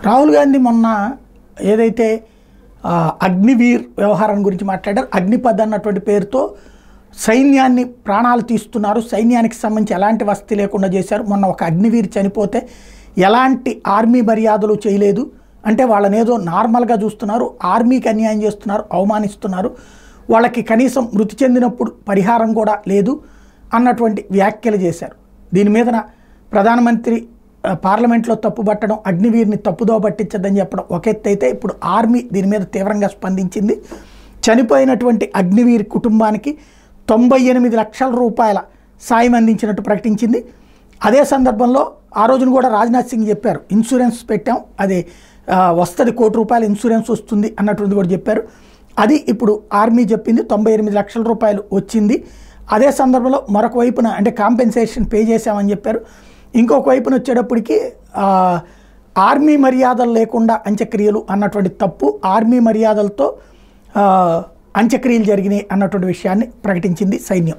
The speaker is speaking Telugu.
రాహుల్ గాంధీ మొన్న ఏదైతే అగ్నివీర్ వ్యవహారం గురించి మాట్లాడారు, అగ్నిపథ్ అన్నటువంటి పేరుతో సైన్యాన్ని ప్రాణాలు తీస్తున్నారు, సైన్యానికి సంబంధించి ఎలాంటి వసతి లేకుండా చేశారు. మొన్న ఒక అగ్నివీర్ చనిపోతే ఎలాంటి ఆర్మీ మర్యాదలు చేయలేదు, అంటే వాళ్ళని ఏదో నార్మల్గా చూస్తున్నారు, ఆర్మీకి అన్యాయం చేస్తున్నారు, అవమానిస్తున్నారు, వాళ్ళకి కనీసం మృతి చెందినప్పుడు పరిహారం కూడా లేదు అన్నటువంటి వ్యాఖ్యలు చేశారు. దీని మీదన ప్రధానమంత్రి పార్లమెంట్లో తప్పుబట్టడం, అగ్నివీర్ని తప్పుదో పట్టించదని చెప్పడం ఒక ఎత్తు అయితే, ఇప్పుడు ఆర్మీ దీని మీద తీవ్రంగా స్పందించింది. చనిపోయినటువంటి అగ్నివీర్ కుటుంబానికి 98 లక్షల రూపాయల సాయం అందించినట్టు ప్రకటించింది. అదే సందర్భంలో ఆ రోజున కూడా రాజ్నాథ్ సింగ్ చెప్పారు, ఇన్సూరెన్స్ పెట్టాం, అది వస్తుంది, ₹1,00,00,000 ఇన్సూరెన్స్ వస్తుంది అన్నటువంటిది కూడా చెప్పారు. అది ఇప్పుడు ఆర్మీ చెప్పింది, 98 లక్షల రూపాయలు వచ్చింది. అదే సందర్భంలో మరొక వైపున అంటే కాంపెన్సేషన్ పే చేశామని చెప్పారు. ఇంకొక వైపున వచ్చేటప్పటికి ఆర్మీ మర్యాదలు లేకుండా అంత్యక్రియలు అన్నటువంటి తప్పు, ఆర్మీ మర్యాదలతో అంత్యక్రియలు జరిగినాయి అన్నటువంటి విషయాన్ని ప్రకటించింది సైన్యం.